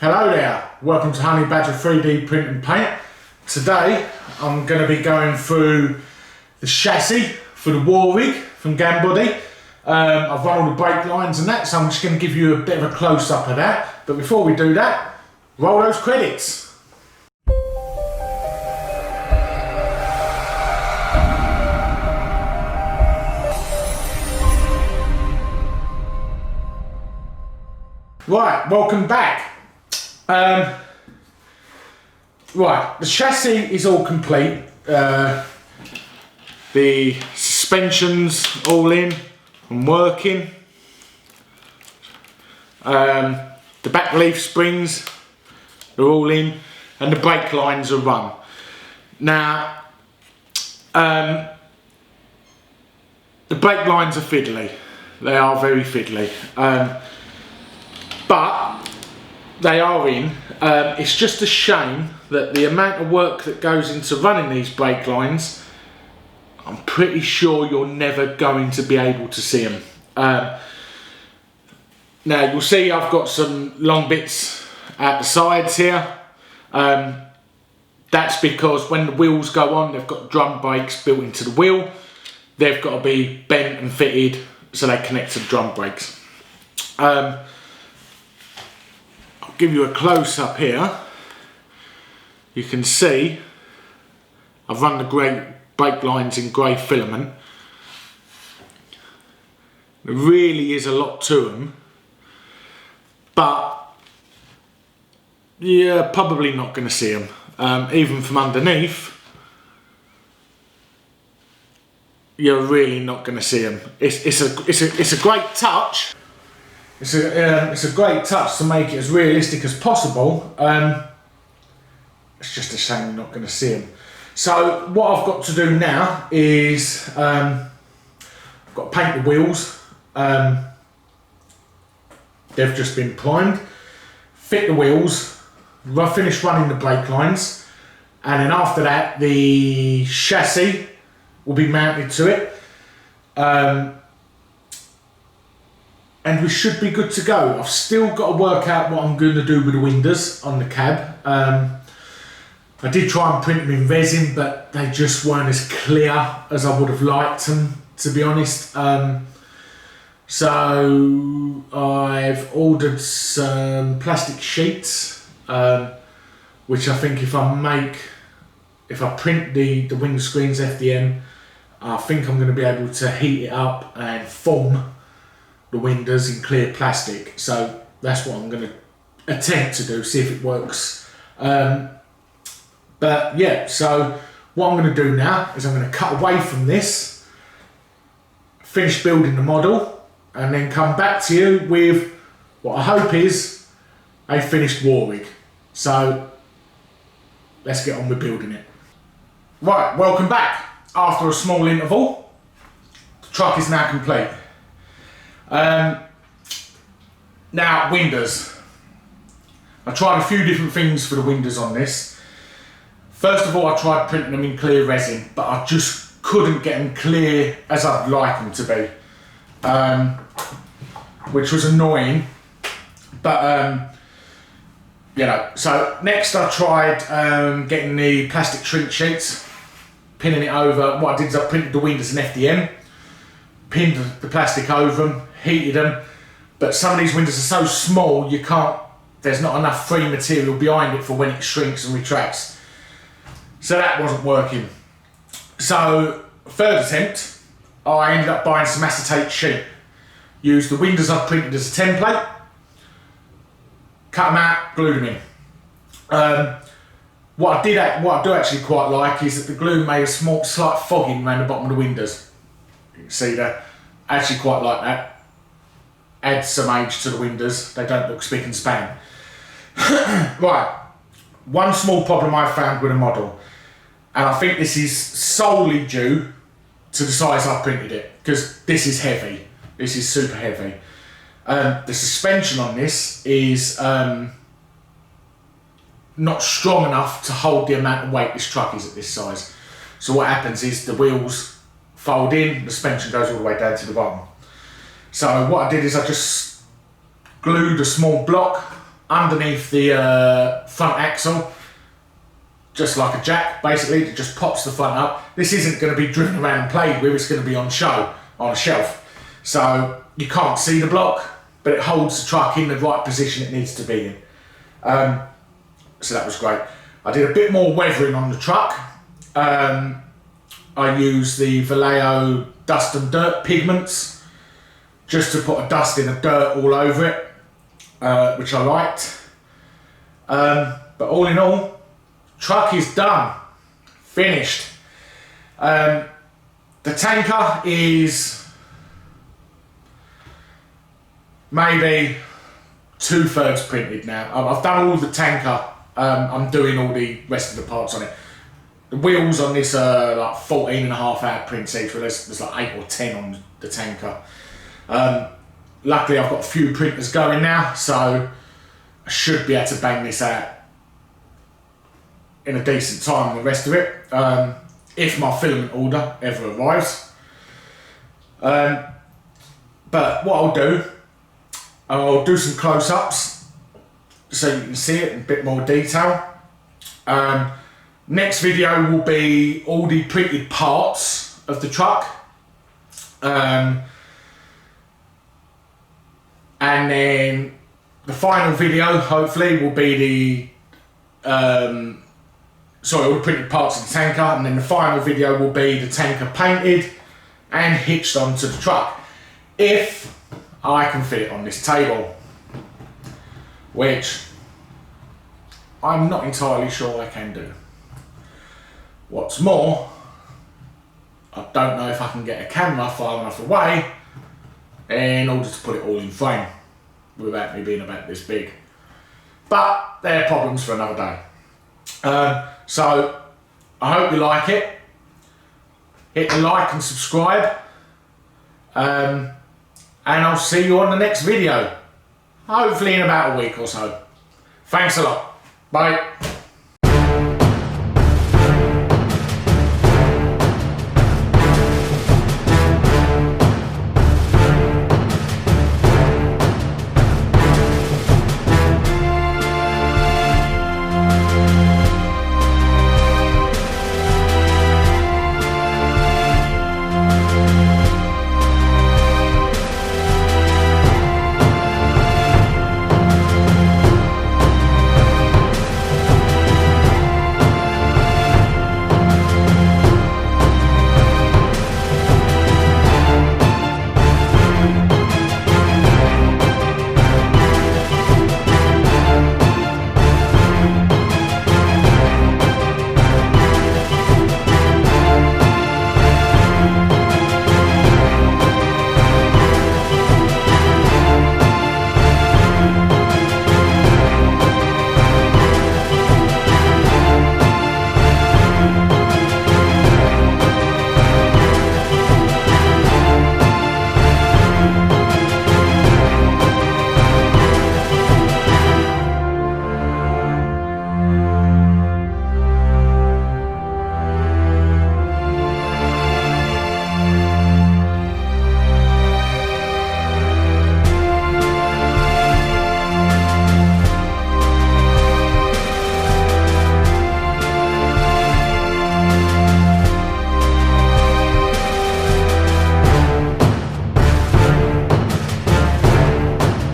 Hello there, welcome to Honey Badger 3D Print and Paint. Today I'm going to be going through the chassis for the war rig from Gambody. I've run all the brake lines and that, so I'm just going to give you a bit of a close-up of that. But before we do that, roll those credits. Right, welcome back. Right, the chassis is all complete. The suspension's all in and working. The back leaf springs, they're all in, and the brake lines are run. Now, the brake lines are fiddly. They are very fiddly. But they are in. It's just a shame that the amount of work that goes into running these brake lines, I'm pretty sure you're never going to be able to see them. Now you'll see I've got some long bits at the sides here. That's because when the wheels go on, they've got drum brakes built into the wheel. They've got to be bent and fitted so they connect to the drum brakes. Give you a close-up here. You can see I've run the brake lines in grey filament. There really is a lot to them, but you're probably not going to see them. Even from underneath, you're really not going to see them. It's a great touch. It's a great touch to make it as realistic as possible. It's just a shame you're not going to see them. So what I've got to do now is I've got to paint the wheels. They've just been primed. Fit the wheels. Finish running the brake lines, and then after that the chassis will be mounted to it. And we should be good to go. I've still got to work out what I'm going to do with the windows on the cab. I did try and print them in resin, but they just weren't as clear as I would have liked them, to be honest. So I've ordered some plastic sheets, which I think if I print the windscreens FDM, I think I'm going to be able to heat it up and form the windows in clear plastic. So that's what I'm going to attempt to do, see if it works. But yeah, so what I'm going to do now is I'm going to cut away from this, finish building the model, and then come back to you with what I hope is a finished war rig. So let's get on with building it. Right, welcome back. After a small interval, the truck is now complete. Now, windows. I tried a few different things for the windows on this. First of all, I tried printing them in clear resin, but I just couldn't get them clear as I'd like them to be, which was annoying. But you know, so next I tried getting the plastic shrink sheets, pinning it over. What I did is I printed the windows in FDM, pinned the plastic over them, heated them, but some of these windows are so small there's not enough free material behind it for when it shrinks and retracts. So that wasn't working. So third attempt, I ended up buying some acetate sheet. Used the windows I've printed as a template, cut them out, glued them in. What I do actually quite like is that the glue made a slight fogging around the bottom of the windows. You can see that. I actually quite like that. Adds some age to the windows. They don't look spick and span. Right, one small problem I found with the model, and I think this is solely due to the size I printed it, because this is heavy. This is super heavy. The suspension on this is not strong enough to hold the amount of weight this truck is at this size. So what happens is the wheels fold in, the suspension goes all the way down to the bottom. So what I did is I just glued a small block underneath the front axle, just like a jack, basically. It just pops the front up. This isn't going to be driven around and played with, it's going to be on show, on a shelf. So you can't see the block, but it holds the truck in the right position it needs to be in. So that was great. I did a bit more weathering on the truck. I used the Vallejo dust and dirt pigments, just to put a dust in the dirt all over it, which I liked. But all in all, truck is done, finished. The tanker is maybe 2/3 printed now. I've done all the tanker. I'm doing all the rest of the parts on it. The wheels on this are like 14.5 hour prints each, but there's like 8 or 10 on the tanker. Luckily I've got a few printers going now, so I should be able to bang this out in a decent time and the rest of it, if my filament order ever arrives. But what I'll do some close-ups so you can see it in a bit more detail. Next video will be all the printed parts of the truck, and then the final video hopefully will be the all the printed parts of the tanker, and then the final video will be the tanker painted and hitched onto the truck, if I can fit it on this table, which I'm not entirely sure I can do. What's more, I don't know if I can get a camera far enough away in order to put it all in frame without me being about this big. But they're problems for another day. So I hope you like it. Hit the like and subscribe. And I'll see you on the next video. Hopefully in about a week or so. Thanks a lot. Bye.